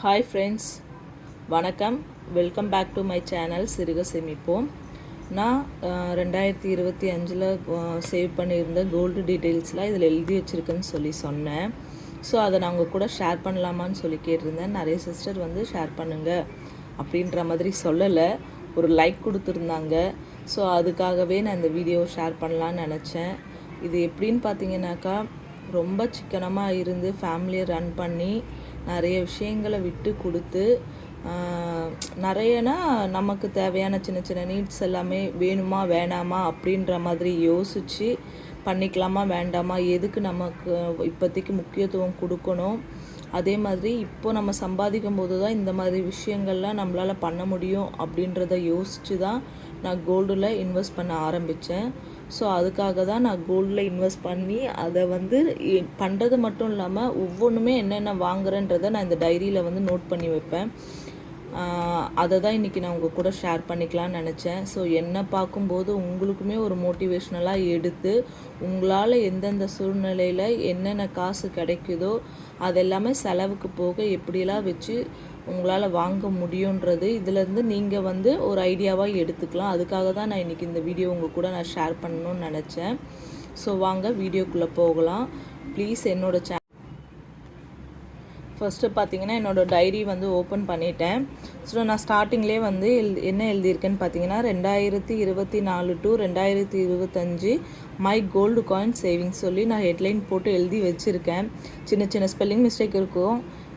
Hi friends, வணக்கம். Welcome back to my channel சிறுக சேமிப்போம். நான் 2025 சேவ் பண்ணியிருந்த கோல்டு டீட்டெயில்ஸ்லாம் இதில் எழுதி வச்சுருக்குன்னு சொன்னேன். ஸோ அதை நான் உங்கள் கூட ஷேர் பண்ணலாமான்னு சொல்லி கேட்டிருந்தேன். நிறைய சிஸ்டர் வந்து ஷேர் பண்ணுங்கள் அப்படின்ற மாதிரி சொல்லலை, ஒரு லைக் கொடுத்துருந்தாங்க. ஸோ அதுக்காகவே நான் இந்த வீடியோ ஷேர் பண்ணலான்னு நினச்சேன். இது எப்படின்னு பார்த்தீங்கன்னாக்கா, ரொம்ப சிக்கனமாக இருந்து ஃபேமிலியை ரன் பண்ணி நிறைய விஷயங்களை விட்டு கொடுத்து, நிறையனா நமக்கு தேவையான சின்ன சின்ன நீட்ஸ் எல்லாமே வேணுமா வேணாமா அப்படின்ற மாதிரி யோசித்து பண்ணிக்கலாமா வேண்டாமா, எதுக்கு நமக்கு இப்போதைக்கு முக்கியத்துவம் கொடுக்கணும், அதே மாதிரி இப்போ நம்ம சம்பாதிக்கும் போது தான் இந்த மாதிரி விஷயங்கள்லாம் நம்மளால் பண்ண முடியும் அப்படின்றத யோசித்து தான் நான் கோல்டில் இன்வெஸ்ட் பண்ண ஆரம்பித்தேன். ஸோ அதுக்காக தான் நான் கோல்டில் இன்வெஸ்ட் பண்ணி அதை வந்து பண்ணுறது மட்டும் இல்லாமல் ஒவ்வொன்றுமே என்னென்ன வாங்குறேன்றதை நான் இந்த டைரியில் வந்து நோட் பண்ணி வைப்பேன். அதை தான் இன்றைக்கி நான் உங்கள் கூட ஷேர் பண்ணிக்கலான்னு நினச்சேன். ஸோ என்னை பார்க்கும்போது உங்களுக்குமே ஒரு மோட்டிவேஷ்னலாக எடுத்து உங்களால் எந்தெந்த சூழ்நிலையில் என்னென்ன காசு கிடைக்குதோ அதெல்லாமே செலவுக்கு போக எப்படியெல்லாம் வச்சு உங்களால் வாங்க முடியுன்றது இதிலேருந்து நீங்கள் வந்து ஒரு ஐடியாவாக எடுத்துக்கலாம். அதுக்காக தான் நான் இன்றைக்கி இந்த வீடியோ உங்கள் கூட நான் ஷேர் பண்ணணும்னு நினச்சேன். ஸோ வாங்க வீடியோக்குள்ளே போகலாம். ப்ளீஸ் என்னோடய ஃபஸ்ட்டு பார்த்தீங்கன்னா என்னோடய டைரி வந்து ஓப்பன் பண்ணிட்டேன். ஸோ நான் ஸ்டார்டிங்லேயே வந்து என்ன எழுதியிருக்கேன்னு பார்த்தீங்கன்னா, 2024 to 2025 my gold coin savings சொல்லி நான் ஹெட்லைன் போட்டு எழுதி வச்சுருக்கேன். சின்ன சின்ன ஸ்பெல்லிங் மிஸ்டேக்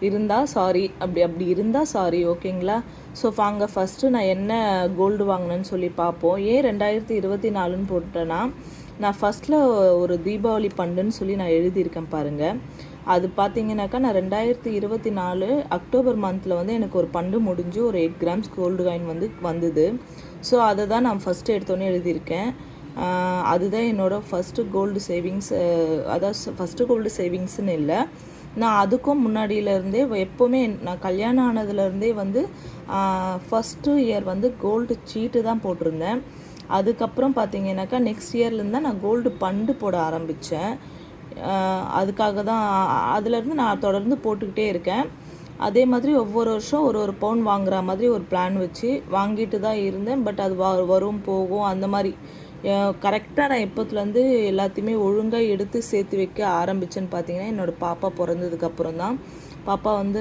இருந்தால் சாரி, அப்படி இருந்தால் சாரி, ஓகேங்களா? ஸோ வாங்க ஃபஸ்ட்டு நான் என்ன கோல்டு வாங்கினேன்னு சொல்லி பார்ப்போம். ஏன் 2024ன்னு போட்டேன்னா, நான் ஃபஸ்ட்டில் ஒரு தீபாவளி பண்டுன்னு சொல்லி நான் எழுதியிருக்கேன் பாருங்கள். அது பார்த்தீங்கன்னாக்கா, நான் 2024 அக்டோபர் மந்தில் வந்து எனக்கு ஒரு பண்டு முடிஞ்சு ஒரு 8 கிராம்ஸ் கோல்டு காயின் வந்தது. ஸோ அதை தான் நான் ஃபஸ்ட்டு எடுத்தோன்னே எழுதியிருக்கேன். அதுதான் என்னோடய ஃபஸ்ட்டு கோல்டு சேவிங்ஸ். அதாவது ஃபஸ்ட்டு கோல்டு சேவிங்ஸ்னு இல்லை, நான் அதுக்கும் முன்னாடியிலேருந்தே எப்போவுமே நான் கல்யாணம் ஆனதுலேருந்தே வந்து ஃபஸ்ட்டு இயர் வந்து கோல்டு சீட்டு தான் போட்டிருந்தேன். அதுக்கப்புறம் பார்த்தீங்கன்னாக்கா நெக்ஸ்ட் இயர்லேருந்து தான் நான் கோல்டு பண்டு போட ஆரம்பித்தேன். அதுக்காக தான் அதுலேருந்து நான் தொடர்ந்து போட்டுக்கிட்டே இருக்கேன். அதே மாதிரி ஒவ்வொரு வருஷம் ஒரு பவுன் வாங்குற மாதிரி ஒரு பிளான் வச்சு வாங்கிட்டு தான் இருந்தேன். பட் அது வரும் போகும் அந்த மாதிரி கரெக்டாக நான் எப்போத்துலேருந்து எல்லாத்தையுமே ஒழுங்காக எடுத்து சேர்த்து வைக்க ஆரம்பித்தேன்னு பார்த்தீங்கன்னா, என்னோடய பாப்பா பிறந்ததுக்கப்புறம் தான். பாப்பா வந்து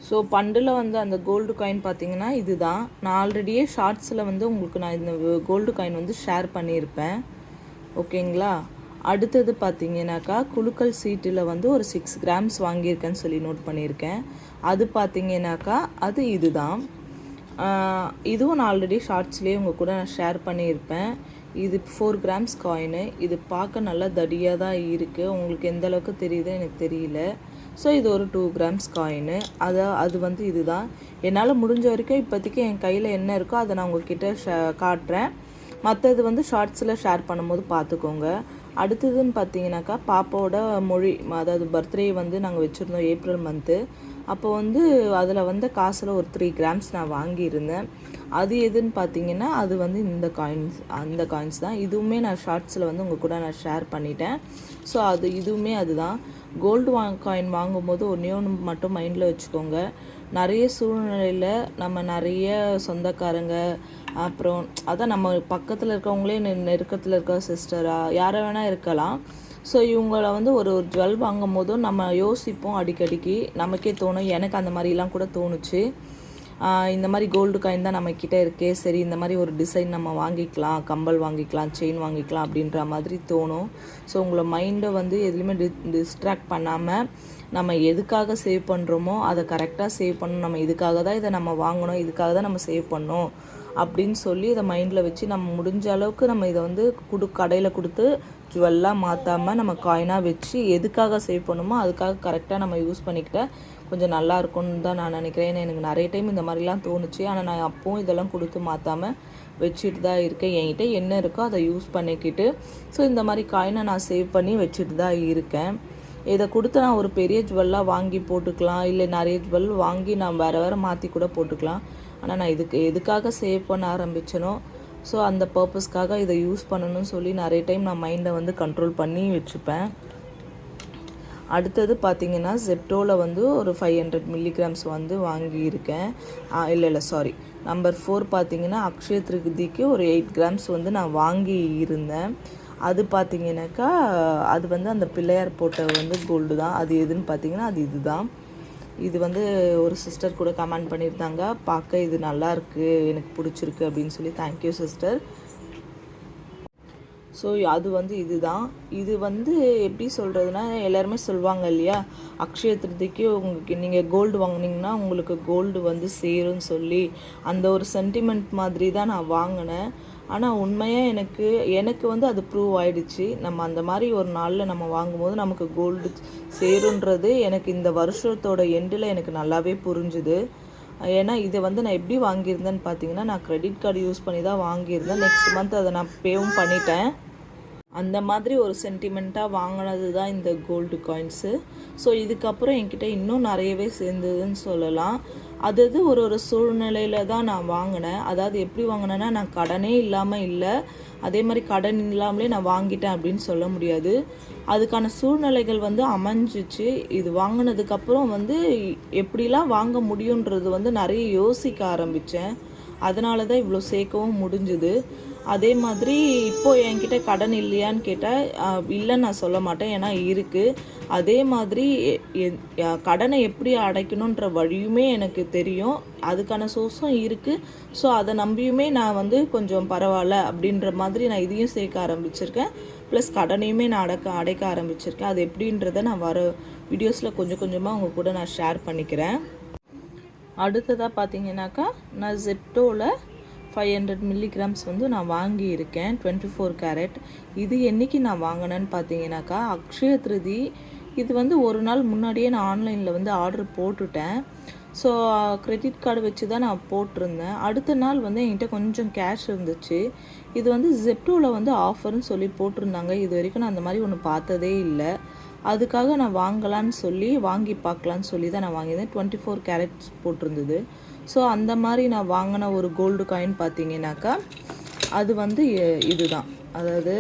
ஸோ பண்டில் வந்து அந்த கோல்டு காயின் பார்த்தீங்கன்னா இது தான். நான் ஆல்ரெடியே ஷார்ட்ஸில் வந்து உங்களுக்கு நான் இந்த கோல்டு காயின் வந்து ஷேர் பண்ணியிருப்பேன், ஓகேங்களா? அடுத்தது பார்த்தீங்கன்னாக்கா, குலுக்கல் சீட்டில் வந்து ஒரு 6 கிராம்ஸ் வாங்கியிருக்கேன்னு சொல்லி நோட் பண்ணியிருக்கேன். அது பார்த்தீங்கன்னாக்கா அது இது தான். இதுவும் நான் ஆல்ரெடி ஷார்ட்ஸ்லேயே உங்கள் கூட நான் ஷேர் பண்ணியிருப்பேன். இது 4 கிராம்ஸ் காயினு. இது பார்க்க நல்லா தடியாக தான் இருக்குது. உங்களுக்கு எந்த அளவுக்கு தெரியுது எனக்கு தெரியல. ஸோ இது ஒரு 2 கிராம்ஸ் காயினு. அது வந்து இது தான். என்னால் முடிஞ்ச வரைக்கும் இப்போதைக்கு என் கையில் என்ன இருக்கோ அதை நான் உங்கள்கிட்ட காட்டுறேன். மற்றது வந்து ஷார்ட்ஸில் ஷேர் பண்ணும்போது பார்த்துக்கோங்க. அடுத்ததுன்னு பார்த்தீங்கன்னாக்கா, பாப்பாவோட மொழி, அதாவது பர்த்டே வந்து நாங்கள் வச்சுருந்தோம் ஏப்ரல் மந்த்து. அப்போ வந்து அதில் வந்து காசில் ஒரு 3 கிராம்ஸ் நான் வாங்கியிருந்தேன். அது எதுன்னு பார்த்தீங்கன்னா, அது வந்து அந்த காயின்ஸ் தான். இதுவுமே நான் ஷார்ட்ஸில் வந்து உங்கள் கூட நான் ஷேர் பண்ணிட்டேன். ஸோ இதுவுமே அதுதான். கோல்டு காயின் வாங்கும்போது ஒன்று மட்டும் மைண்டில் வச்சுக்கோங்க. நிறைய சூழ்நிலையில் நம்ம நிறைய சொந்தக்காரங்க, அப்புறம் அதான் நம்ம பக்கத்தில் இருக்கவங்களே நெருக்கத்தில் இருக்க சிஸ்டராக யாரை வேணால் இருக்கலாம். ஸோ இவங்கள வந்து ஒரு ஜுவல் வாங்கும் போதும் நம்ம யோசிப்போம். அடிக்கடிக்கு நமக்கே தோணும். எனக்கு அந்த மாதிரிலாம் கூட தோணுச்சு. இந்த மாதிரி கோல்டு காயின் தான் நம்மக்கிட்ட இருக்கே, சரி இந்த மாதிரி ஒரு டிசைன் நம்ம வாங்கிக்கலாம், கம்பல் வாங்கிக்கலாம், செயின் வாங்கிக்கலாம் அப்படின்ற மாதிரி தோணும். ஸோ உங்களை மைண்டை வந்து எதுலேயுமே டிஸ்ட்ராக்ட் பண்ணாமல் நம்ம எதுக்காக சேவ் பண்ணுறோமோ அதை கரெக்டாக சேவ் பண்ணணும். நம்ம இதுக்காக தான் இதை நம்ம வாங்கணும், இதுக்காக தான் நம்ம சேவ் பண்ணணும் அப்படின்னு சொல்லி இதை மைண்டில் வச்சு நம்ம முடிஞ்ச அளவுக்கு நம்ம இதை வந்து கடையில் கொடுத்து ஜுவல்லாக மாற்றாமல் நம்ம காயினாக வச்சு எதுக்காக சேவ் பண்ணணுமோ அதுக்காக கரெக்டாக நம்ம யூஸ் பண்ணிக்கிட்டால் கொஞ்சம் நல்லா இருக்கும்னு தான் நான் நினைக்கிறேன். ஏன்னா எனக்கு நிறைய டைம் இந்த மாதிரிலாம் தோணுச்சு. ஆனால் நான் அப்பவும் இதெல்லாம் கொடுத்து மாற்றாமல் வச்சுட்டு தான் இருக்கேன். என்கிட்ட என்ன இருக்கோ அதை யூஸ் பண்ணிக்கிட்டு ஸோ இந்த மாதிரி காயினை நான் சேவ் பண்ணி வச்சுட்டு தான் இருக்கேன். இதை கொடுத்து நான் ஒரு பெரிய ஜுவல்லாக வாங்கி போட்டுக்கலாம், இல்லை நிறைய ஜுவல் வாங்கி நான் வேறு மாற்றி கூட போட்டுக்கலாம். ஆனால் நான் எதுக்காக சேவ் பண்ண ஆரம்பித்தனோ ஸோ அந்த பர்பஸ்க்காக இதை யூஸ் பண்ணணும்னு சொல்லி நிறைய டைம் நான் மைண்டை வந்து கண்ட்ரோல் பண்ணி வச்சுப்பேன். அடுத்தது பார்த்திங்கன்னா ஜெப்டோவில் வந்து ஒரு 500 மில்லிகிராம்ஸ் வந்து வாங்கியிருக்கேன். இல்லை சாரி, நம்பர் 4 பார்த்திங்கன்னா அக்ஷய திருதிக்கு ஒரு 8 கிராம்ஸ் வந்து நான் வாங்கி இருந்தேன். அது பார்த்திங்கனாக்கா அது வந்து அந்த பிள்ளையார் போட்ட வந்து கோல்டு தான். அது எதுன்னு பார்த்திங்கன்னா அது இதுதான். இது வந்து ஒரு சிஸ்டர் கூட கமெண்ட் பண்ணியிருந்தாங்க, பார்க்க இது நல்லாயிருக்கு, எனக்கு பிடிச்சிருக்கு அப்படின்னு சொல்லி. Thank you sister. ஸோ அது வந்து இதுதான். இது வந்து எப்படி சொல்கிறதுனா, எல்லாருமே சொல்லுவாங்க இல்லையா, அக்ஷய திருதிக்கு உங்களுக்கு நீங்கள் கோல்டு வாங்கினீங்கன்னா உங்களுக்கு கோல்டு வந்து சேரும்னு சொல்லி, அந்த ஒரு சென்டிமெண்ட் மாதிரி தான் நான் வாங்கினேன். ஆனால் உண்மையாக எனக்கு வந்து அது ப்ரூவ் ஆகிடுச்சு. நம்ம அந்த மாதிரி ஒரு நாளில் நம்ம வாங்கும்போது நமக்கு கோல்டு சேருன்றது எனக்கு இந்த வருஷத்தோட எண்டில் எனக்கு நல்லாவே புரிஞ்சுது. ஏன்னா இதை வந்து நான் எப்படி வாங்கியிருந்தேன்னு பார்த்தீங்கன்னா, நான் கிரெடிட் கார்டு யூஸ் பண்ணி தான் வாங்கியிருந்தேன். நெக்ஸ்ட் மந்த் அதை நான் பேவும் பண்ணிட்டேன். அந்த மாதிரி ஒரு சென்டிமெண்ட்டாக வாங்கினது தான் இந்த கோல்டு காயின்ஸு. ஸோ இதுக்கப்புறம் என்கிட்ட இன்னும் நிறையவே சேர்ந்ததுன்னு சொல்லலாம். அது ஒரு சூழ்நிலையில் தான் நான் வாங்கினேன். அதாவது எப்படி வாங்கினேன்னா, நான் கடனே இல்லாமல் இல்லை, அதே மாதிரி கடன் இல்லாமலே நான் வாங்கிட்டேன் அப்படின்னு சொல்ல முடியாது. அதுக்கான சூழ்நிலைகள் வந்து அமைஞ்சிச்சு. இது வாங்கினதுக்கப்புறம் வந்து எப்படிலாம் வாங்க முடியுன்றது வந்து நிறைய யோசிக்க ஆரம்பித்தேன். அதனால தான் இவ்வளோ சேர்க்கவும் முடிஞ்சுது. அதே மாதிரி இப்போது என்கிட்ட கடன் இல்லையான்னு கேட்டால் இல்லைன்னு நான் சொல்ல மாட்டேன், ஏன்னா இருக்குது. அதே மாதிரி கடனை எப்படி அடைக்கணுன்ற வழியுமே எனக்கு தெரியும், அதுக்கான சோர்ஸும் இருக்குது. ஸோ அதை நம்பியுமே நான் வந்து கொஞ்சம் பரவாயில்ல அப்படின்ற மாதிரி நான் இதையும் சேர்க்க ஆரம்பிச்சிருக்கேன். ப்ளஸ் கடனையுமே நான் அடைக்க ஆரம்பிச்சிருக்கேன். அது எப்படின்றத நான் வர வீடியோஸில் கொஞ்சம் கொஞ்சமாக உங்கள் கூட நான் ஷேர் பண்ணிக்கிறேன். அடுத்ததாக பார்த்தீங்கன்னாக்கா, நான் ஜெப்டோவில் 500 மில்லிகிராம்ஸ் வந்து நான் வாங்கியிருக்கேன், 24 கேரட். இது என்றைக்கு நான் வாங்கினேன்னு பார்த்தீங்கன்னாக்கா, அக்ஷய திருதி. இது வந்து ஒரு நாள் முன்னாடியே நான் ஆன்லைனில் வந்து ஆர்டர் போட்டுட்டேன். ஸோ கிரெடிட் கார்டு வச்சு தான் நான் போட்டிருந்தேன். அடுத்த நாள் வந்து என்கிட்ட கொஞ்சம் கேஷ் இருந்துச்சு. இது வந்து ஜெப்டோவில் வந்து ஆஃபர்னு சொல்லி போட்டிருந்தாங்க. இது வரைக்கும் நான் அந்த மாதிரி ஒன்று பார்த்ததே இல்லை. அதுக்காக நான் வாங்கலான்னு சொல்லி வாங்கி பார்க்கலான்னு சொல்லி தான் நான் வாங்கியிருந்தேன். 24 கேரட்ஸ் போட்டிருந்தது. ஸோ அந்த மாதிரி நான் வாங்கின ஒரு கோல்டு காயின் பார்த்தீங்கன்னாக்கா, அது வந்து இதுதான். அதாவது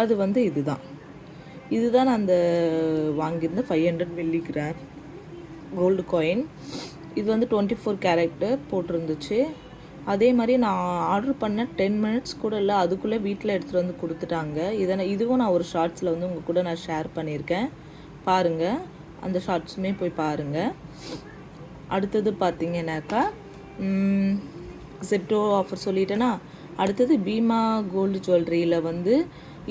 அது வந்து இதுதான் நான் அந்த வாங்கியிருந்த 500 மில்லிகிராம் கோல்டு காயின். இது வந்து 24 கேரட்டு போட்டிருந்துச்சு. அதே மாதிரி நான் ஆர்டர் பண்ண 10 மினிட்ஸ் கூட இல்லை, அதுக்குள்ளே வீட்டில் எடுத்துகிட்டு வந்து கொடுத்துட்டாங்க. இதுவும் நான் ஒரு ஷார்ட்ஸில் வந்து உங்கள் கூட நான் ஷேர் பண்ணியிருக்கேன், பாருங்கள். அந்த ஷார்ட்ஸுமே போய் பாருங்கள். அடுத்தது பார்த்தீங்கன்னாக்கா, ஜெப்டோ ஆஃபர் சொல்லிட்டேன்னா, அடுத்தது பீமா கோல்டு ஜுவல்லரியில் வந்து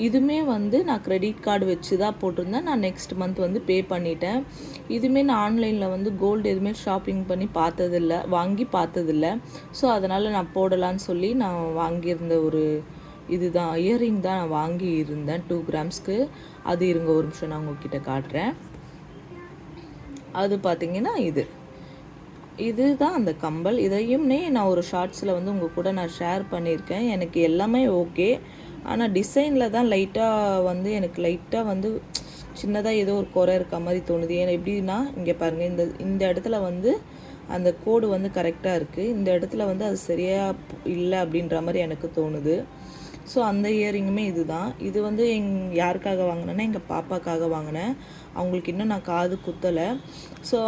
இதுவுமே வந்து நான் கிரெடிட் கார்டு வச்சு தான் போட்டிருந்தேன். நான் நெக்ஸ்ட் மந்த் வந்து பே பண்ணிட்டேன். இதுவுமே நான் ஆன்லைனில் வந்து கோல்டு எதுவுமே ஷாப்பிங் பண்ணி வாங்கி பார்த்ததில்ல. ஸோ அதனால் நான் போடலான்னு சொல்லி நான் வாங்கியிருந்த ஒரு இதுதான் இயரிங் தான் நான் வாங்கி இருந்தேன் 2 கிராம்ஸ்க்கு. அது இருங்க ஒரு நிமிஷம் நான் உங்ககிட்ட காட்டுறேன். அது பார்த்திங்கன்னா இதுதான் அந்த கம்பல். இதையும்னே நான் ஒரு ஷார்ட்ஸில் வந்து உங்கள் கூட நான் ஷேர் பண்ணியிருக்கேன். எனக்கு எல்லாமே ஓகே, ஆனால் டிசைனில் தான் எனக்கு லைட்டாக வந்து சின்னதாக ஏதோ ஒரு குறை இருக்க மாதிரி தோணுது. ஏன்னா எப்படின்னா, இங்கே பாருங்கள், இந்த இடத்துல வந்து அந்த கோடு வந்து கரெக்டாக இருக்குது, இந்த இடத்துல வந்து அது சரியாக இல்லை அப்படின்ற மாதிரி எனக்கு தோணுது. ஸோ அந்த இயரிங்குமே இதுதான். இது வந்து யாருக்காக வாங்கினேன்னா, எங்கள் பாப்பாக்காக வாங்கினேன். அவங்களுக்கு இன்னும் நான் காது குத்தலை. ஸோ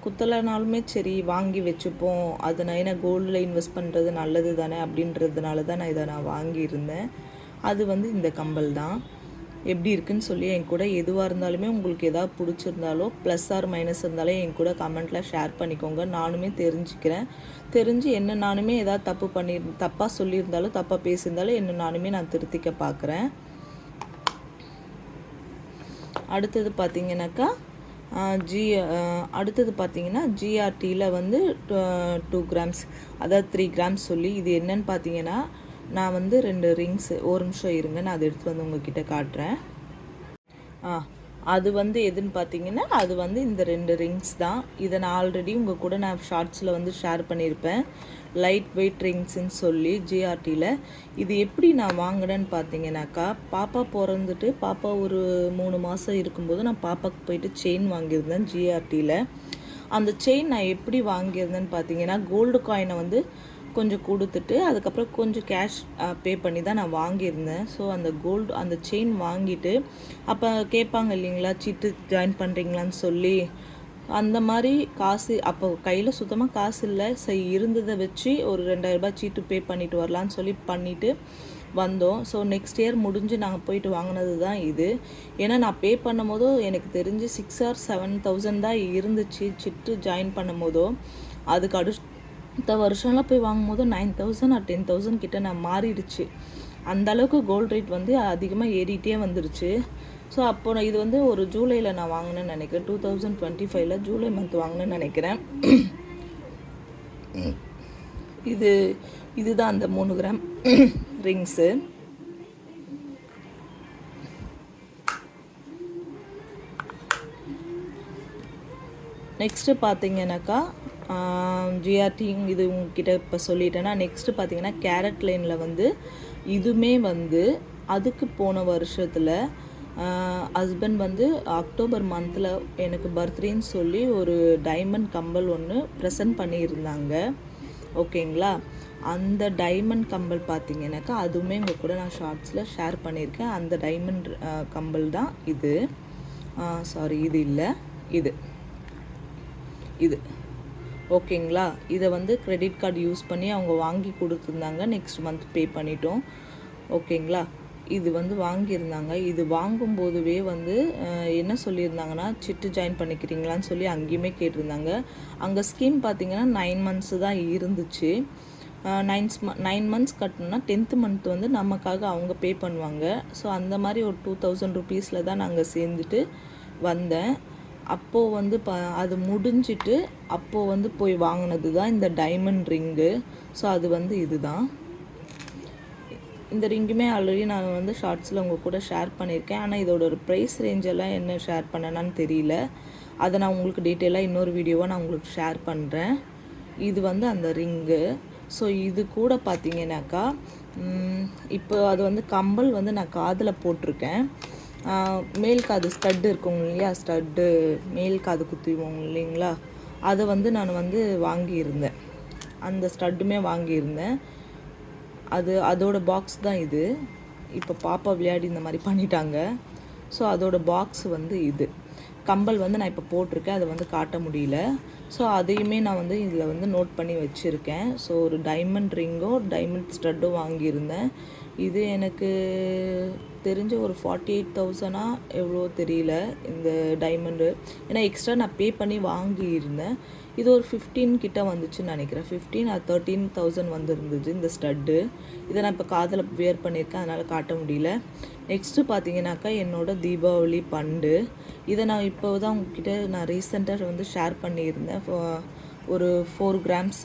குத்தலைனாலுமே சரி வாங்கி வச்சுப்போம், அது நான் ஏன்னா கோல்டில் இன்வெஸ்ட் பண்ணுறது நல்லது தானே அப்படின்றதுனால தான் இதை நான் வாங்கியிருந்தேன். அது வந்து இந்த கம்பல் தான். எப்படி இருக்குன்னு சொல்லி என் கூட எதுவாக இருந்தாலுமே உங்களுக்கு எதாவது பிடிச்சிருந்தாலோ ப்ளஸ் ஆர் மைனஸ் இருந்தாலும் என் கூட கமெண்ட்டில் ஷேர் பண்ணிக்கோங்க. நானுமே தெரிஞ்சுக்கிறேன். தெரிஞ்சு என்ன நானுமே ஏதாவது தப்பாக சொல்லியிருந்தாலும் தப்பாக பேசியிருந்தாலும் என்ன நானுமே நான் திருத்திக்க பார்க்குறேன். அடுத்தது பார்த்திங்கனாக்கா ஜிஆர்டியில் வந்து 2 கிராம்ஸ், அதாவது 3 கிராம்ஸ் சொல்லி இது என்னன்னு பார்த்தீங்கன்னா, நான் வந்து 2 ரிங்ஸ், ஒரு நிமிஷம் இருங்க, நான் அதை எடுத்து வந்து உங்ககிட்ட காட்டுறேன். அது வந்து எதுன்னு பார்த்தீங்கன்னா, அது வந்து இந்த 2 ரிங்ஸ் தான். இதை நான் ஆல்ரெடி உங்கள் கூட நான் ஷார்ட்ஸில் வந்து ஷேர் பண்ணியிருப்பேன், லைட் வெயிட் ரிங்ஸ்ன்னு சொல்லி ஜிஆர்டியில். இது எப்படி நான் வாங்கினேன்னு பார்த்தீங்கன்னாக்கா, பாப்பா பிறந்துட்டு பாப்பா ஒரு 3 மாதம் இருக்கும்போது நான் பாப்பாவுக்கு போயிட்டு செயின் வாங்கியிருந்தேன் ஜிஆர்டியில். அந்த செயின் நான் எப்படி வாங்கியிருந்தேன்னு பார்த்தீங்கன்னா, கோல்டு காயினை வந்து கொஞ்சம் கொடுத்துட்டு அதுக்கப்புறம் கொஞ்சம் கேஷ் பே பண்ணி தான் நான் வாங்கியிருந்தேன். ஸோ அந்த கோல்டு அந்த செயின் வாங்கிட்டு அப்போ கேட்பாங்க இல்லைங்களா, சீட்டு ஜாயின் பண்ணுறீங்களான்னு சொல்லி. அந்த மாதிரி காசு அப்போ கையில் சுத்தமாக காசு இல்லை. சரி, இருந்ததை வச்சு ஒரு 2000 ரூபாய் சீட்டு பே பண்ணிட்டு வரலான்னு சொல்லி பண்ணிவிட்டு வந்தோம். ஸோ நெக்ஸ்ட் இயர் முடிஞ்சு நாங்கள் போயிட்டு வாங்கினது தான் இது. ஏன்னா நான் பே பண்ணும் போதோ எனக்கு தெரிஞ்சு 6 or 7,000 தான் இருந்துச்சு சிட்டு ஜாயின் பண்ணும் போதோ. அதுக்கு அடுத்த வருஷம்லாம் போய் வாங்கும் போது 9,000 or 10,000 கிட்ட நான் மாறிடுச்சு. அந்தளவுக்கு கோல்டு ரேட் வந்து அதிகமாக ஏறிட்டே வந்துருச்சு. ஸோ அப்போ நான் இது வந்து ஒரு ஜூலையில் நான் வாங்கினேன்னு நினைக்கிறேன். 2025 ஜூலை மந்த் வாங்கினேன்னு நினைக்கிறேன். இதுதான் அந்த 3 கிராம் ரிங்ஸு. நெக்ஸ்ட்டு பார்த்தீங்கன்னாக்கா ஜிஆர்டி இது உங்ககிட்ட இப்போ சொல்லிட்டேன்னா, நெக்ஸ்ட்டு பார்த்தீங்கன்னா கேரட் லைனில் வந்து இதுவுமே வந்து அதுக்கு போன வருஷத்தில் ஹஸ்பண்ட் வந்து அக்டோபர் மந்தில் எனக்கு பர்த்டேன்னு சொல்லி ஒரு டைமண்ட் கம்பல் ஒன்று ப்ரெசன்ட் பண்ணியிருந்தாங்க. ஓகேங்களா, அந்த டைமண்ட் கம்பல் பார்த்தீங்கன்னாக்கா அதுவுமே உங்கள் கூட நான் ஷார்ட்ஸில் ஷேர் பண்ணியிருக்கேன். அந்த டைமண்ட் கம்பல் தான் இது. சாரி, இது இல்லை, இது ஓகேங்களா. இதை வந்து கிரெடிட் கார்டு யூஸ் பண்ணி அவங்க வாங்கி கொடுத்துருந்தாங்க. நெக்ஸ்ட் மந்த் பே பண்ணிட்டோம். ஓகேங்களா, இது வந்து வாங்கியிருந்தாங்க. இது வாங்கும்போதுவே வந்து என்ன சொல்லியிருந்தாங்கன்னா, சிட்டு ஜாயின் பண்ணிக்கிறீங்களான்னு சொல்லி அங்கேயுமே கேட்டிருந்தாங்க. அங்கே ஸ்கீம் பார்த்திங்கன்னா 9 months தான் இருந்துச்சு. 9 months கட்டணும்னா 10th month வந்து நமக்காக அவங்க பே பண்ணுவாங்க. ஸோ அந்த மாதிரி ஒரு 2,000 rupeesல தான் நாங்கள் சேர்ந்துட்டு வந்தேன். அப்போது வந்து அது முடிஞ்சிட்டு அப்போது வந்து போய் வாங்கினது தான் இந்த டைமண்ட் ரிங்கு. ஸோ அது வந்து இதுதான். இந்த ரிங்குமே ஆல்ரெடி நான் வந்து ஷார்ட்ஸில் உங்கள் கூட ஷேர் பண்ணியிருக்கேன். ஆனால் இதோட ஒரு ப்ரைஸ் ரேஞ்செல்லாம் என்ன ஷேர் பண்ணேன்னு தெரியல. அதை நான் உங்களுக்கு டீட்டெயிலாக இன்னொரு வீடியோவாக நான் உங்களுக்கு ஷேர் பண்ணுறேன். இது வந்து அந்த ரிங்கு. ஸோ இது கூட பார்த்தீங்கன்னாக்கா இப்போ அது வந்து கம்பல் வந்து நான் காதில் போட்டிருக்கேன். மேல் காது ஸ்டட்டு இருக்குங்க இல்லையா, ஸ்டட்டு மேல் காது குத்துவோங்க இல்லைங்களா, அதை வந்து நான் வந்து வாங்கியிருந்தேன். அந்த ஸ்டட்டுமே வாங்கியிருந்தேன். அதோட பாக்ஸ் தான் இது. இப்போ பாப்பா விளையாடி இந்த மாதிரி பண்ணிட்டாங்க. ஸோ அதோட பாக்ஸ் வந்து இது. கம்பல் வந்து நான் இப்போ போட்டிருக்கேன், அதை வந்து காட்ட முடியல. ஸோ அதையுமே நான் வந்து இதில் வந்து நோட் பண்ணி வச்சுருக்கேன். ஸோ ஒரு டைமண்ட் ரிங்கோ டைமண்ட் ஸ்டட்டும் வாங்கியிருந்தேன். இது எனக்கு தெரிஞ்ச ஒரு 48,000 எவ்வளோ தெரியல இந்த டைமண்டு. ஏன்னா எக்ஸ்ட்ரா நான் பே பண்ணி வாங்கியிருந்தேன். இது ஒரு 15 கிட்ட வந்துச்சுன்னு நினைக்கிறேன். 15 or 13,000 வந்துருந்துச்சு இந்த ஸ்டட்டு. இதை நான் இப்போ காதில் வியர் பண்ணியிருக்கேன், அதனால் காட்ட முடியல. நெக்ஸ்ட்டு பார்த்தீங்கன்னாக்கா என்னோடய தீபாவளி பண்டு. இதை நான் இப்போ தான் உங்ககிட்ட நான் ரீசெண்டாக வந்து ஷேர் பண்ணியிருந்தேன். ஒரு 4 grams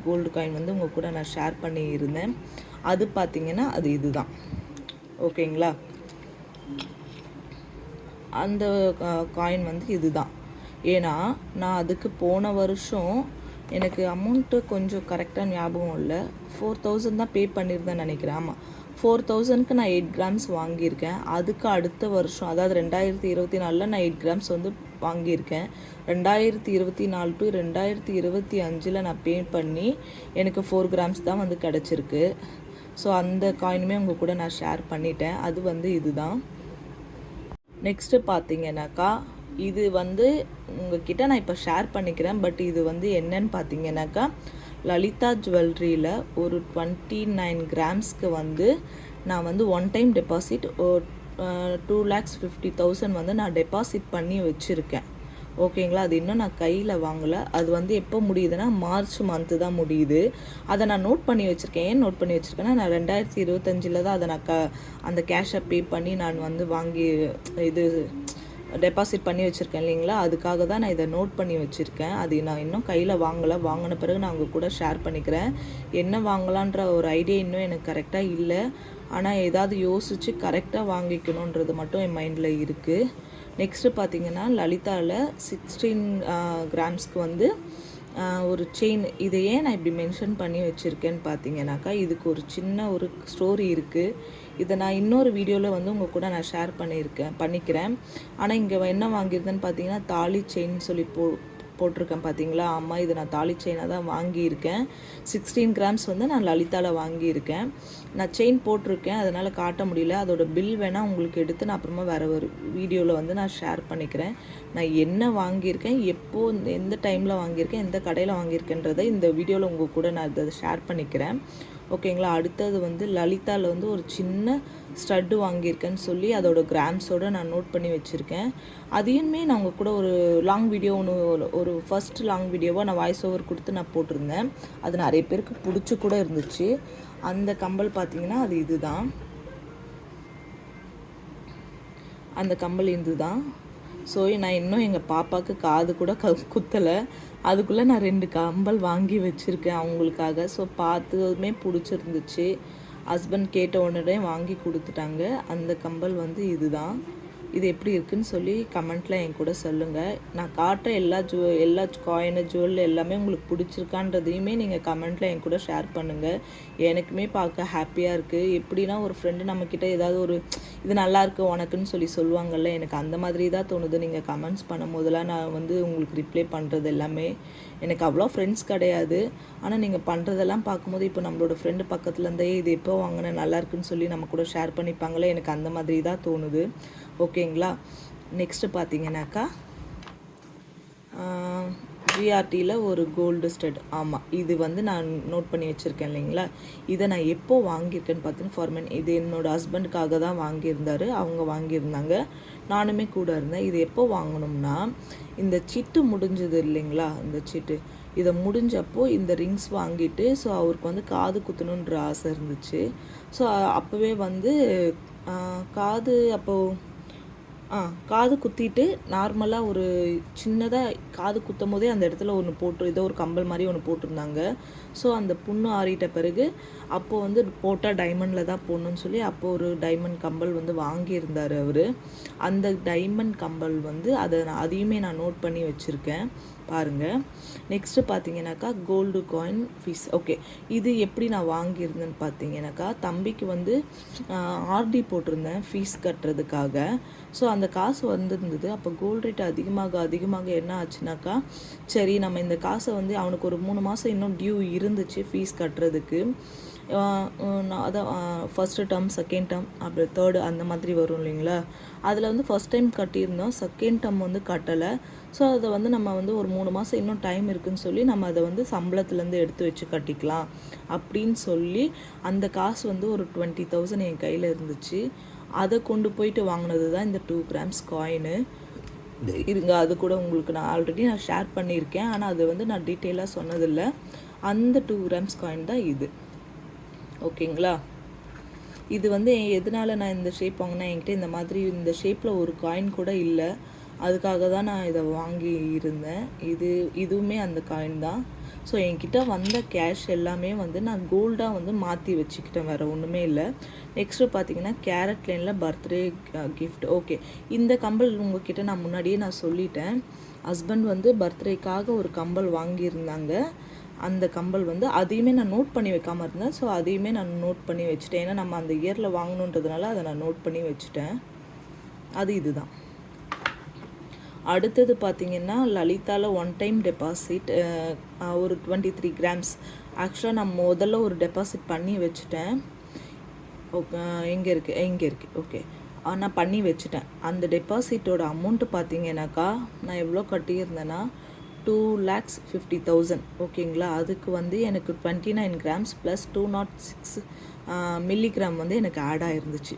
கோல்டு காயின் வந்து உங்கள் கூட நான் ஷேர் பண்ணியிருந்தேன். அது பார்த்திங்கன்னா அது இதுதான். ஓகேங்களா, அந்த காயின் வந்து இதுதான். ஏன்னா நான் அதுக்கு போன வருஷம் எனக்கு அமௌண்ட்டு கொஞ்சம் கரெக்டாக ஞாபகம் இல்லை, 4,000 தான் பே பண்ணியிருந்தேன் நினைக்கிறேன். ஆமாம், 4,000க்கு நான் 8 grams வாங்கியிருக்கேன். அதுக்கு அடுத்த வருஷம், அதாவது 2024 நான் 8 grams வந்து வாங்கியிருக்கேன். 2024 to 2025 நான் பே பண்ணி எனக்கு 4 grams தான் வந்து கிடச்சிருக்கு. ஸோ அந்த காயினுமே உங்கள் கூட நான் ஷேர் பண்ணிட்டேன். அது வந்து இதுதான். நெக்ஸ்ட்டு பார்த்தீங்கன்னாக்கா இது வந்து உங்ககிட்ட நான் இப்போ ஷேர் பண்ணிக்கிறேன். பட் இது வந்து என்னன்னு பார்த்தீங்கன்னாக்கா லலிதா ஜுவல்லரியில் ஒரு 29 grams வந்து நான் வந்து ஒன் டைம் டெபாசிட் 2,50,000 வந்து நான் டெபாசிட் பண்ணி வச்சுருக்கேன். ஓகேங்களா, அது இன்னும் நான் கையில் வாங்கலை. அது வந்து எப்போ முடியுதுன்னா மார்ச் மந்த்து தான் முடியுது. அதை நான் நோட் பண்ணி வச்சுருக்கேன். ஏன் நோட் பண்ணி வச்சுருக்கேன்னா, நான் 2025 தான் அதை நான் அந்த கேஷை பே பண்ணி நான் வந்து வாங்கி இது டெபாசிட் பண்ணி வச்சுருக்கேன் இல்லைங்களா, அதுக்காக தான் நான் இதை நோட் பண்ணி வச்சுருக்கேன். அது நான் இன்னும் கையில் வாங்கலை. வாங்கின பிறகு நான் உங்கள் கூட ஷேர் பண்ணிக்கிறேன். என்ன வாங்கலான்ற ஒரு ஐடியா இன்னும் எனக்கு கரெக்டாக இல்லை. ஆனால் ஏதாவது யோசித்து கரெக்டாக வாங்கிக்கணுன்றது மட்டும் என் மைண்டில் இருக்குது. நெக்ஸ்ட்டு பார்த்திங்கன்னா லலிதாவில் 16 grams வந்து ஒரு செயின். இதை ஏன் நான் இப்படி மென்ஷன் பண்ணி வச்சுருக்கேன்னு பார்த்தீங்கன்னாக்கா, இதுக்கு ஒரு சின்ன ஒரு ஸ்டோரி இருக்குது. இதை நான் இன்னொரு வீடியோவில் வந்து உங்கள் கூட நான் ஷேர் பண்ணிக்கிறேன். ஆனால் இங்கே என்ன வாங்கியிருந்தேன்னு பார்த்தீங்கன்னா தாலி செயின் சொல்லி போட்டிருக்கேன் பார்த்தீங்களா, ஆமாம் இது நான் தாலி செயினாக தான் வாங்கியிருக்கேன். 16 கிராம்ஸ் வந்து நான் லலிதாவில் வாங்கியிருக்கேன். நான் செயின் போட்டிருக்கேன், அதனால் காட்ட முடியல. அதோட பில் வேணால் உங்களுக்கு எடுத்து நான் அப்புறமா வேறு ஒரு வீடியோவில் வந்து நான் ஷேர் பண்ணிக்கிறேன். நான் என்ன வாங்கியிருக்கேன், எப்போது எந்த டைமில் வாங்கியிருக்கேன், எந்த கடையில் வாங்கியிருக்கேன்றதை இந்த வீடியோவில் உங்கள் கூட நான் இதை ஷேர் பண்ணிக்கிறேன். ஓகேங்களா. அடுத்தது வந்து லலிதாவில் வந்து ஒரு சின்ன ஸ்டட்டு வாங்கியிருக்கேன்னு சொல்லி அதோட கிராம்ஸோடு நான் நோட் பண்ணி வச்சுருக்கேன். அதையுமே நான் உங்கள் கூட ஒரு லாங் வீடியோ ஒரு ஃபர்ஸ்ட் லாங் வீடியோவாக நான் வாய்ஸ் ஓவர் கொடுத்து நான் போட்டிருந்தேன். அது நிறைய பேருக்கு பிடிச்சி கூட இருந்துச்சு. அந்த கம்பல் பார்த்திங்கன்னா அது இதுதான், அந்த கம்பல் இதுதான். ஸோ நான் இன்னும் எங்கள் பாப்பாவுக்கு காது கூட குத்தலை, அதுக்குள்ளே நான் 2 கம்பல் வாங்கி வச்சுருக்கேன் அவங்களுக்காக. ஸோ பார்த்ததுமே பிடிச்சிருந்துச்சு. ஹஸ்பண்ட் கேட்ட உடனே வாங்கி கொடுத்துட்டாங்க. அந்த கம்பல் வந்து இதுதான். இது எப்படி இருக்குதுன்னு சொல்லி கமெண்ட்டில் என் கூட சொல்லுங்கள். நான் காட்டுற எல்லா காயினு ஜுவல் எல்லாமே உங்களுக்கு பிடிச்சிருக்கான்றதையுமே நீங்கள் கமெண்ட்டில் என் கூட ஷேர் பண்ணுங்கள். எனக்குமே பார்க்க ஹாப்பியாக இருக்குது. எப்படின்னா ஒரு ஃப்ரெண்டு நம்மக்கிட்ட ஏதாவது ஒரு இது நல்லாயிருக்கு உனக்குன்னு சொல்லுவாங்கள்ல, எனக்கு அந்த மாதிரி தான் தோணுது. நீங்கள் கமெண்ட்ஸ் பண்ணும் போதெல்லாம் நான் வந்து உங்களுக்கு ரிப்ளை பண்ணுறது எல்லாமே. எனக்கு அவ்வளோ ஃப்ரெண்ட்ஸ் கிடையாது, ஆனால் நீங்கள் பண்ணுறதெல்லாம் பார்க்கும்போது இப்போ நம்மளோட ஃப்ரெண்டு பக்கத்துலேருந்தே இது எப்போ வாங்கினேன் நல்லாயிருக்குன்னு சொல்லி நம்ம கூட ஷேர் பண்ணிப்பாங்களே, எனக்கு அந்த மாதிரி தான் தோணுது. ஓகேங்களா. நெக்ஸ்ட்டு பார்த்தீங்கன்னாக்கா ஜிஆர்டியில் ஒரு கோல்டு ஸ்டட். ஆமாம், இது வந்து நான் நோட் பண்ணி வச்சுருக்கேன் இல்லைங்களா. இதை நான் எப்போ வாங்கியிருக்கேன்னு பார்த்தீங்கன்னா ஃபார்மன், இது என்னோடய ஹஸ்பண்டுக்காக தான் வாங்கியிருந்தார். அவங்க வாங்கியிருந்தாங்க, நானுமே கூட இருந்தேன். இது எப்போ வாங்கணும்னா இந்த சீட்டு முடிஞ்சது இல்லைங்களா, இந்த சீட்டு இதை முடிஞ்சப்போ இந்த ரிங்ஸ் வாங்கிட்டு, ஸோ அவருக்கு வந்து காது குத்தணுன்ற ஆசை இருந்துச்சு. ஸோ அப்போவே வந்து காது குத்திட்டு நார்மலாக ஒரு சின்னதாக காது குத்தும் போதே அந்த இடத்துல ஒன்று போட்டு ஏதோ ஒரு கம்பல் மாதிரி ஒன்று போட்டிருந்தாங்க. ஸோ அந்த புண்ணு ஆறிட்ட பிறகு அப்போது வந்து போட்டால் டைமண்டில் தான் போடணுன்னு சொல்லி அப்போது ஒரு டைமண்ட் கம்பல் வந்து வாங்கியிருந்தார் அவர். அந்த டைமண்ட் கம்பல் வந்து அதையுமே நான் நோட் பண்ணி வச்சுருக்கேன் பாருங்கள். நெக்ஸ்ட்டு பார்த்தீங்கன்னாக்கா கோல்டு காயின் ஃபீஸ். ஓகே, இது எப்படி நான் வாங்கியிருந்தேன்னு பார்த்தீங்கன்னாக்கா தம்பிக்கு வந்து ஆர்டி போட்டிருந்தேன் ஃபீஸ் கட்டுறதுக்காக. ஸோ அந்த காசு வந்திருந்தது. அப்போ கோல்டு ரேட் அதிகமாக என்ன ஆச்சுனாக்கா, சரி நம்ம இந்த காசை வந்து அவனுக்கு ஒரு 3 மாதம் இன்னும் டியூ இருந்துச்சு ஃபீஸ் கட்டுறதுக்கு. அதான் ஃபஸ்ட்டு டேர்ம், செகண்ட் டேர்ம், அப்புறம் தேர்டு அந்த மாதிரி வரும் இல்லைங்களா. அதில் வந்து ஃபஸ்ட் டைம் கட்டியிருந்தோம், செகண்ட் டேர்ம் வந்து கட்டலை. ஸோ அதை வந்து நம்ம வந்து ஒரு 3 மாதம் இன்னும் டைம் இருக்குதுன்னு சொல்லி நம்ம அதை வந்து சம்பளத்துலேருந்து எடுத்து வச்சு கட்டிக்கலாம் அப்படின்னு சொல்லி அந்த காசு வந்து ஒரு 20,000 என் கையில் இருந்துச்சு. அதை கொண்டு போயிட்டு வாங்கினது தான் இந்த 2 கிராம்ஸ் காயினு. இருங்க, அது கூட உங்களுக்கு நான் ஆல்ரெடி ஷேர் பண்ணியிருக்கேன், ஆனால் அது வந்து நான் டீட்டெயிலாக சொன்னதில்லை. அந்த 2 கிராம்ஸ் காயின் தான் இது. ஓகேங்களா. இது வந்து எதனால் நான் இந்த ஷேப் வாங்கினேன், என்கிட்ட இந்த மாதிரி இந்த ஷேப்பில் ஒரு காயின் கூட இல்லை, அதுக்காக தான் நான் இதை வாங்கி இருந்தேன். இதுவுமே அந்த காயின் தான். ஸோ என்கிட்ட வந்த கேஷ் எல்லாமே வந்து நான் கோல்டாக வந்து மாற்றி வச்சுக்கிட்டேன், வேறு ஒன்றுமே இல்லை. நெக்ஸ்ட்டு பார்த்தீங்கன்னா கேரட் லைனில் பர்த்டே கிஃப்ட். ஓகே, இந்த கம்பல் உங்ககிட்ட நான் முன்னாடியே நான் சொல்லிட்டேன். ஹஸ்பண்ட் வந்து பர்த்டேக்காக ஒரு கம்பல் வாங்கியிருந்தாங்க. அந்த கம்பல் வந்து அதையுமே நான் நோட் பண்ணி வைக்காமல் இருந்தேன். ஸோ அதையுமே நான் நோட் பண்ணி வச்சுட்டேன். ஏன்னா நம்ம அந்த இயரில் வாங்கணுன்றதுனால அதை நான் நோட் பண்ணி வச்சுட்டேன். அது இதுதான். அடுத்தது பார்த்திங்கன்னா லலிதாவில் 1 டைம் டெபாசிட் ஒரு 23 கிராம்ஸ். ஆக்சுவலாக நான் முதல்ல ஒரு டெபாசிட் பண்ணி வச்சுட்டேன். ஓகே, எங்கே இருக்குது ஓகே, நான் பண்ணி வச்சுட்டேன். அந்த டெபாசிட்டோட அமௌண்ட்டு பார்த்திங்கனாக்கா நான் எவ்வளோ கட்டியிருந்தேன்னா 2,50,000. ஓகேங்களா. அதுக்கு வந்து எனக்கு 29 கிராம்ஸ் ப்ளஸ் 206 மில்லிகிராம் வந்து எனக்கு ஆட் ஆகிருந்துச்சு.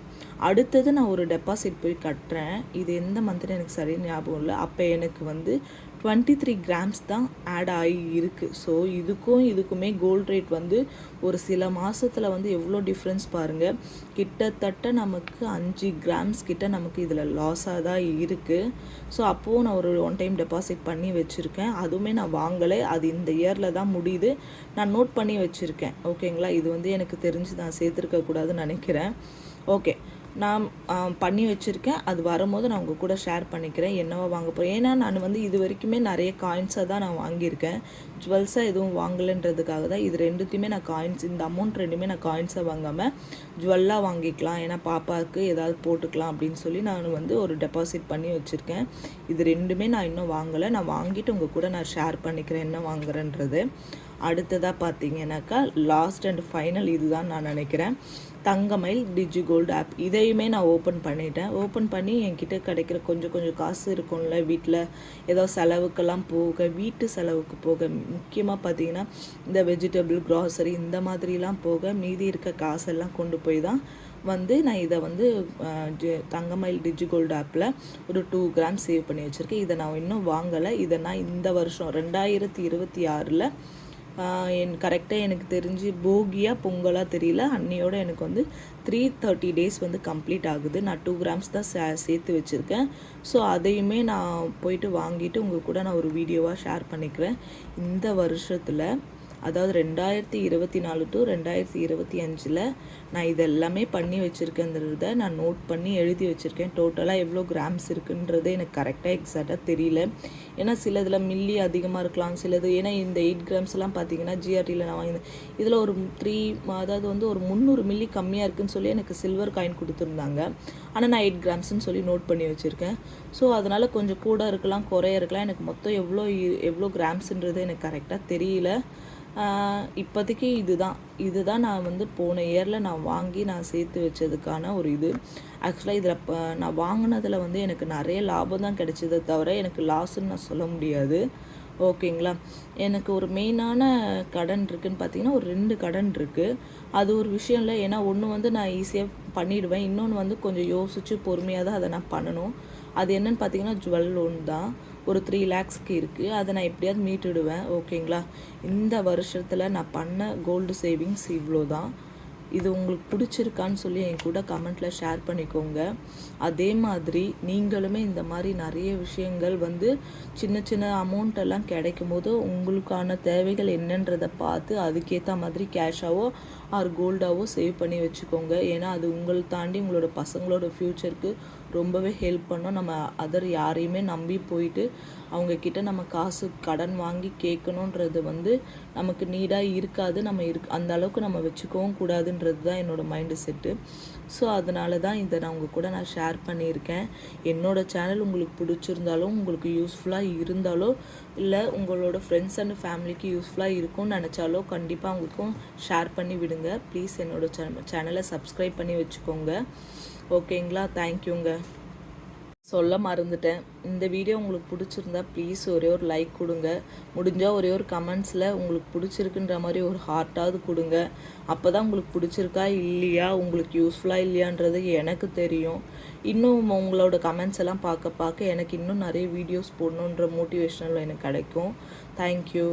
அடுத்தது நான் ஒரு டெபாசிட் போய் கட்டுறேன். இது எந்த மந்த்னு எனக்கு சரியாக ஞாபகம் இல்லை. அப்போ எனக்கு வந்து 23 கிராம்ஸ் தான் ஆட் ஆகி இருக்குது. ஸோ இதுக்குமே கோல்ட் ரேட் வந்து ஒரு சில மாதத்தில் வந்து எவ்வளோ டிஃப்ரென்ஸ் பாருங்கள். கிட்டத்தட்ட நமக்கு 5 கிராம்ஸ் கிட்ட நமக்கு இதில் லாஸாக தான் இருக்குது. ஸோ அப்போது நான் ஒரு 1 டைம் டெபாசிட் பண்ணி வச்சுருக்கேன். அதுவுமே நான் வாங்கலை, அது இந்த இயரில் தான் முடியுது. நான் நோட் பண்ணி வச்சுருக்கேன். ஓகேங்களா. இது வந்து எனக்கு தெரிஞ்சு நான் சேர்த்துருக்கக்கூடாதுன்னு நினைக்கிறேன். ஓகே, நான் பண்ணி வச்சுருக்கேன். அது வரும்போது நான் உங்கள் கூட ஷேர் பண்ணிக்கிறேன் என்னவா வாங்க போகிறேன். ஏன்னா நான் வந்து இது வரைக்குமே நிறைய காயின்ஸை தான் நான் வாங்கியிருக்கேன். ஜுவல்ஸாக எதுவும் வாங்கலைன்றதுக்காக தான் இது ரெண்டுத்தையுமே நான் காயின்ஸ், இந்த அமௌண்ட் ரெண்டுமே நான் காயின்ஸை வாங்காமல் ஜுவல்லாக வாங்கிக்கலாம், ஏன்னா பாப்பாவுக்கு ஏதாவது போட்டுக்கலாம் அப்படின்னு சொல்லி நான் வந்து ஒரு டெபாசிட் பண்ணி வச்சுருக்கேன். இது ரெண்டுமே நான் இன்னும் வாங்கலை. நான் வாங்கிட்டு உங்கள் கூட நான் ஷேர் பண்ணிக்கிறேன் என்ன வாங்குறேன்றது. அடுத்ததாக பார்த்தீங்கன்னாக்கா லாஸ்ட் அண்ட் ஃபைனல் இதுதான் நான் நினைக்கிறேன், தங்கமயில் டிஜி கோல்டு ஆப். இதையுமே நான் ஓப்பன் பண்ணிட்டேன். ஓப்பன் பண்ணி என்கிட்ட கிடைக்கிற கொஞ்சம் காசு இருக்கும்ல, வீட்டில் ஏதோ செலவுக்கெல்லாம் போக, வீட்டு செலவுக்கு போக, முக்கியமாக பார்த்தீங்கன்னா இந்த வெஜிடபிள் க்ராசரி இந்த மாதிரிலாம் போக மீதி இருக்க காசெல்லாம் கொண்டு போய் தான் வந்து நான் இதை வந்து தங்கமயில் டிஜி கோல்டு ஆப்பில் ஒரு 2 கிராம் சேவ் பண்ணி வச்சுருக்கேன். இதை நான் இன்னும் வாங்கலை. இதை நான் இந்த வருஷம் 2026 கரெக்டாக எனக்கு தெரிஞ்சு போகியா பொங்கலாக தெரியல, அன்னையோட எனக்கு வந்து 330 டேஸ் வந்து கம்ப்ளீட் ஆகுது. நான் 2 கிராம்ஸ் தான் சேர்த்து வச்சுருக்கேன். ஸோ அதையுமே நான் போயிட்டு வாங்கிட்டு உங்கள் கூட நான் ஒரு வீடியோவாக ஷேர் பண்ணிக்கிறேன். இந்த வருஷத்தில் அதாவது 2024 டு 2025 நான் இதெல்லாமே பண்ணி வச்சுருக்கேன்றத நான் நோட் பண்ணி எழுதி வச்சுருக்கேன். டோட்டலாக எவ்வளோ கிராம்ஸ் இருக்குன்றது எனக்கு கரெக்டாக எக்ஸாக்டாக தெரியல. ஏன்னா சிலதில் மில்லி அதிகமாக இருக்கலாம், சிலது ஏன்னா இந்த 8 கிராம்ஸ்லாம் பார்த்தீங்கன்னா ஜிஆர்டியில் நான் வாங்கினேன். இதில் ஒரு 3 அதாவது வந்து ஒரு 300 மில்லி கம்மியாக இருக்குதுன்னு சொல்லி எனக்கு சில்வர் காயின் கொடுத்துருந்தாங்க. ஆனால் நான் 8 கிராம்ஸ்ன்னு சொல்லி நோட் பண்ணி வச்சுருக்கேன். ஸோ அதனால் கொஞ்சம் கூட இருக்கலாம், குறைய இருக்கலாம். எனக்கு மொத்தம் எவ்வளோ கிராம்ஸுன்றது எனக்கு கரெக்டாக தெரியல. இப்போதைக்கு இதுதான் நான் வந்து போன இயரில் நான் வாங்கி நான் சேர்த்து வச்சதுக்கான ஒரு இது. ஆக்சுவலாக இதில் நான் வாங்கினதில் வந்து எனக்கு நிறைய லாபம் தான் கிடைச்சதை தவிர எனக்கு லாஸ்ன்னு நான் சொல்ல முடியாது. ஓகேங்களா. எனக்கு ஒரு மெயினான கடன் இருக்குதுன்னு பார்த்தீங்கன்னா ஒரு 2 கடன் இருக்குது. அது ஒரு விஷயம் இல்லை, ஏன்னா ஒன்று வந்து நான் ஈஸியாக பண்ணிவிடுவேன், இன்னொன்று வந்து கொஞ்சம் யோசித்து பொறுமையாக தான் அதை நான் பண்ணணும். அது என்னென்னு பார்த்தீங்கன்னா ஜுவல் லோன் தான், ஒரு 3 லேக்ஸ்க்கு இருக்குது. அதை நான் எப்படியாவது மீட்டுடுவேன். ஓகேங்களா. இந்த வருஷத்தில் நான் பண்ண கோல்டு சேவிங்ஸ் இவ்வளோ தான். இது உங்களுக்கு பிடிச்சிருக்கான்னு சொல்லி என் கூட கமெண்ட்டில் ஷேர் பண்ணிக்கோங்க. அதே மாதிரி நீங்களுமே இந்த மாதிரி நிறைய விஷயங்கள் வந்து சின்ன அமௌண்ட்டெல்லாம் கிடைக்கும் போது உங்களுக்கான தேவைகள் என்னன்றதை பார்த்து அதுக்கேற்ற மாதிரி கேஷாவோ ஆர் கோல்டாவோ சேவ் பண்ணி வச்சுக்கோங்க. ஏன்னா அது உங்களை தாண்டி உங்களோட பசங்களோட ஃப்யூச்சருக்கு ரொம்பவே ஹெல்ப் பண்ணோம். நம்ம யாரையுமே நம்பி போயிட்டு அவங்கக்கிட்ட நம்ம காசு கடன் வாங்கி கேட்கணுன்றது வந்து நமக்கு நீடாக இருக்காது. அந்த அளவுக்கு நம்ம வச்சுக்கவும் கூடாதுன்றது தான் என்னோடய மைண்டு செட்டு. ஸோ அதனால தான் இதை நான் உங்கள் கூட நான் ஷேர் பண்ணியிருக்கேன். என்னோடய சேனல் உங்களுக்கு பிடிச்சிருந்தாலும், உங்களுக்கு யூஸ்ஃபுல்லாக இருந்தாலோ, இல்லை உங்களோட ஃப்ரெண்ட்ஸ் அண்ட் ஃபேமிலிக்கு யூஸ்ஃபுல்லாக இருக்கும்னு நினச்சாலோ கண்டிப்பாக அவங்களுக்கும் ஷேர் பண்ணி விடுங்க. ப்ளீஸ் என்னோடய சேனலை சப்ஸ்கிரைப் பண்ணி வச்சுக்கோங்க. ஓகேங்களா. தேங்க்யூங்க. சொல்ல மறந்துட்டேன், இந்த வீடியோ உங்களுக்கு பிடிச்சிருந்தா ப்ளீஸ் ஒரே ஒரு லைக் கொடுங்க. முடிஞ்சால் ஒரே ஒரு கமெண்ட்ஸில் உங்களுக்கு பிடிச்சிருக்குன்ற மாதிரி ஒரு ஹார்ட்டாவது கொடுங்க. அப்போ தான் உங்களுக்கு பிடிச்சிருக்கா இல்லையா, உங்களுக்கு யூஸ்ஃபுல்லாக இல்லையான்றது எனக்கு தெரியும். இன்னும் உங்களோட கமெண்ட்ஸ் எல்லாம் பார்க்க எனக்கு இன்னும் நிறைய வீடியோஸ் போடணுன்ற மோட்டிவேஷனல் எனக்கு கிடைக்கும். தேங்க்யூ.